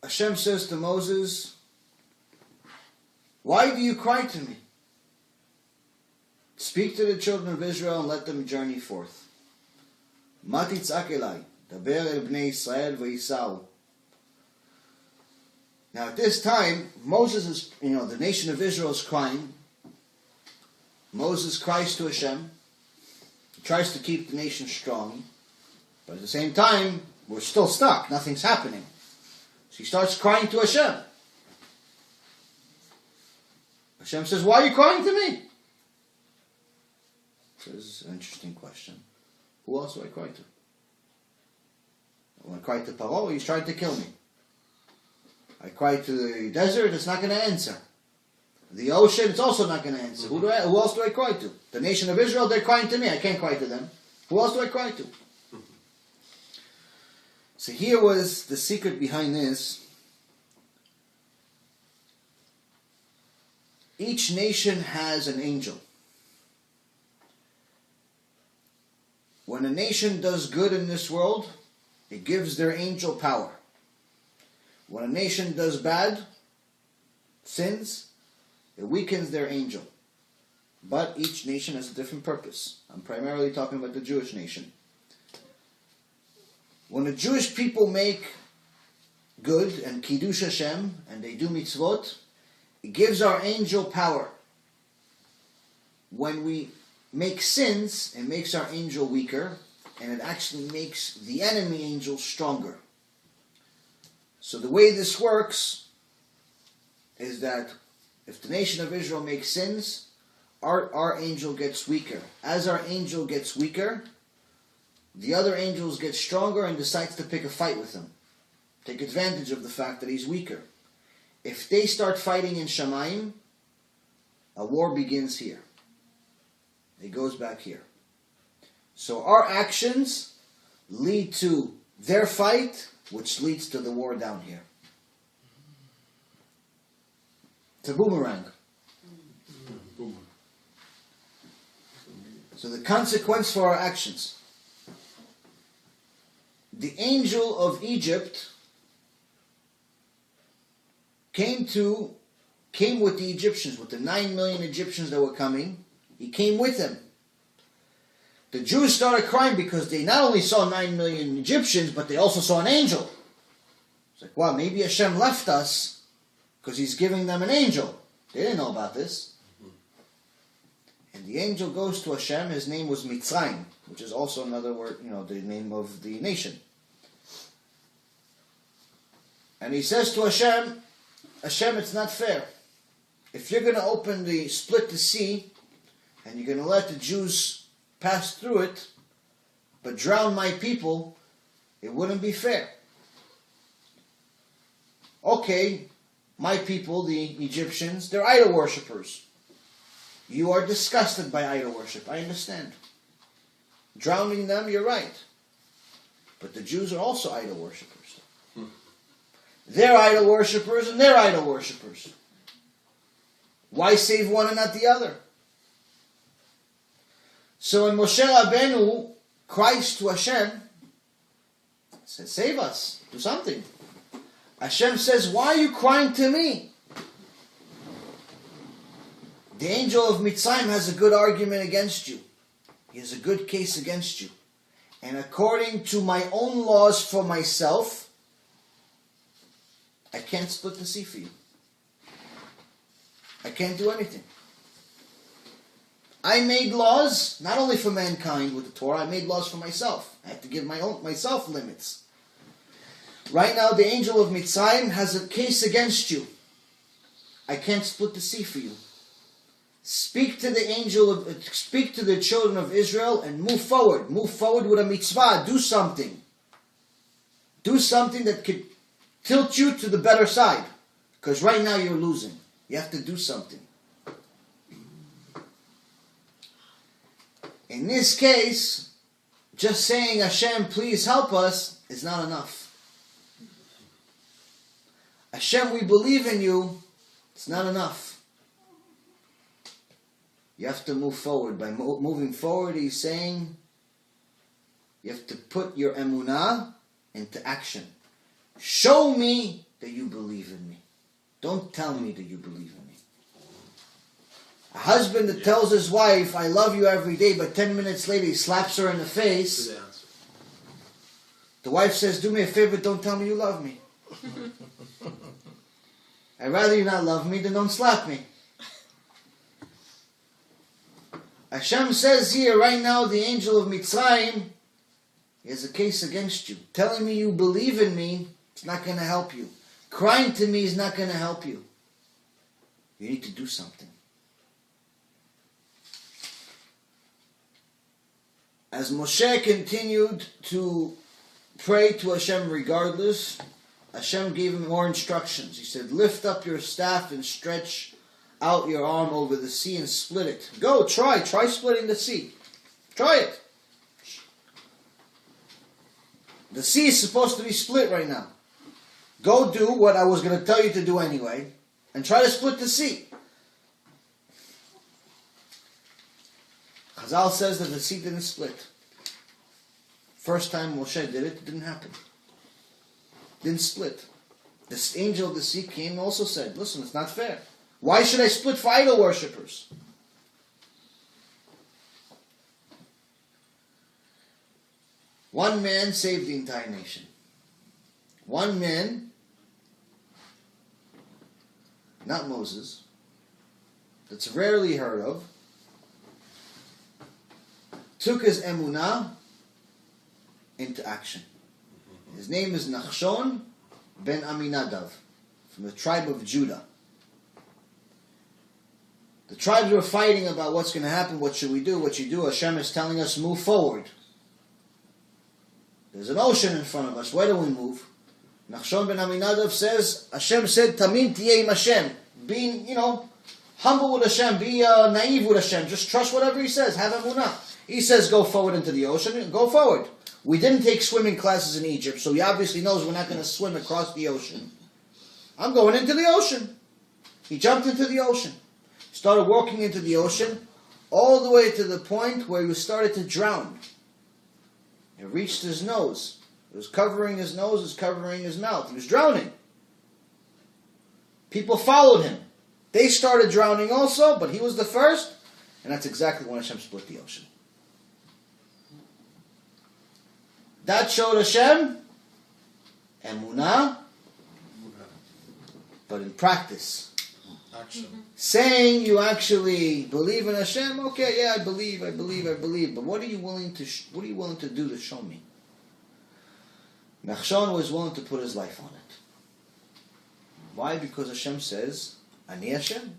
Hashem says to Moses, why do you cry to me? Speak to the children of Israel and let them journey forth. Ma titzak elai, daber el bnei Yisrael v'yisau. Now at this time, Moses is, the nation of Israel is crying. Moses cries to Hashem. He tries to keep the nation strong. But at the same time, we're still stuck. Nothing's happening. So he starts crying to Hashem. Hashem says, why are you crying to me? This is an interesting question. Who else do I cry to? When I cry to Paro, he's trying to kill me. I cry to the desert, it's not going to answer. The ocean, it's also not going to answer. Who else do I cry to? The nation of Israel, they're crying to me. I can't cry to them. Who else do I cry to? So here was the secret behind this. Each nation has an angel. When a nation does good in this world, it gives their angel power. When a nation does bad, sins, it weakens their angel. But each nation has a different purpose. I'm primarily talking about the Jewish nation. When the Jewish people make good and Kiddush Hashem, and they do mitzvot, it gives our angel power. When we make sins, it makes our angel weaker, and it actually makes the enemy angel stronger. So the way this works is that if the nation of Israel makes sins, our angel gets weaker. As our angel gets weaker, the other angels get stronger and decides to pick a fight with him. Take advantage of the fact that he's weaker. If they start fighting in Shamayim, a war begins here. It goes back here. So our actions lead to their fight, which leads to the war down here. It's a boomerang. So the consequence for our actions. The angel of Egypt came with the Egyptians, with the 9 million Egyptians that were coming. He came with them. The Jews started crying because they not only saw 9 million Egyptians, but they also saw an angel. It's like, wow, maybe Hashem left us because he's giving them an angel. They didn't know about this. And the angel goes to Hashem. His name was Mitzrayim, which is also another word, the name of the nation. And he says to Hashem, Hashem, it's not fair. If you're going to split the sea, and you're going to let the Jews pass through it, but drown my people, it wouldn't be fair. Okay, my people, the Egyptians, they're idol worshippers. You are disgusted by idol worship, I understand. Drowning them, you're right. But the Jews are also idol worshippers. They're idol worshippers and they're idol worshippers. Why save one and not the other? So when Moshe Rabbeinu cries to Hashem, says, save us, do something. Hashem says, why are you crying to me? The angel of Mitzrayim has a good argument against you. He has a good case against you. And according to my own laws for myself, I can't split the sea for you. I can't do anything. I made laws, not only for mankind with the Torah, I made laws for myself. I have to give myself limits. Right now, the angel of Mitzrayim has a case against you. I can't split the sea for you. Speak to the children of Israel and move forward. Move forward with a mitzvah. Do something. Do something that could tilt you to the better side. Because right now you're losing. You have to do something. In this case, just saying, Hashem, please help us, is not enough. Hashem, we believe in you, it's not enough. You have to move forward. By moving forward, he's saying, you have to put your emunah into action. Show me that you believe in me. Don't tell me that you believe in me. A husband that tells his wife, I love you every day, but 10 minutes later he slaps her in the face. Good answer. The wife says, do me a favor, don't tell me you love me. I'd rather you not love me than don't slap me. HaShem says here, right now, the angel of Mitzrayim, he has a case against you. Telling me you believe in me, it's not going to help you. Crying to me is not going to help you. You need to do something. As Moshe continued to pray to Hashem regardless, Hashem gave him more instructions. He said, lift up your staff and stretch out your arm over the sea and split it. Go, try splitting the sea. Try it. The sea is supposed to be split right now. Go do what I was going to tell you to do anyway, and try to split the sea. Chazal says that the sea didn't split. First time Moshe did it, it didn't happen. Didn't split. This angel of the sea came and also said, listen, it's not fair. Why should I split for idol worshippers? One man saved the entire nation. One man, not Moses, that's rarely heard of, took his emunah into action. His name is Nachshon ben Aminadav, from the tribe of Judah. The tribes were fighting about what's going to happen, what should we do, what you do. Hashem is telling us, move forward. There's an ocean in front of us, where do we move? Nachshon ben Aminadav says, Hashem said, Tamim tiyeh im Hashem. Being, humble with Hashem, be naive with Hashem, just trust whatever He says, have emunah. He says, go forward into the ocean, go forward. We didn't take swimming classes in Egypt, so He obviously knows we're not going to swim across the ocean. I'm going into the ocean. He jumped into the ocean. Started walking into the ocean, all the way to the point where he started to drown. It reached his nose. It was covering his nose, it was covering his mouth. He was drowning. People followed him. They started drowning also, but he was the first, and that's exactly when Hashem split the ocean. That showed Hashem emunah, but in practice. Action. Saying you actually believe in Hashem, okay, yeah, I believe. But what are you willing to do to show me? Nachshon was willing to put his life on it. Why? Because Hashem says, Ani Hashem.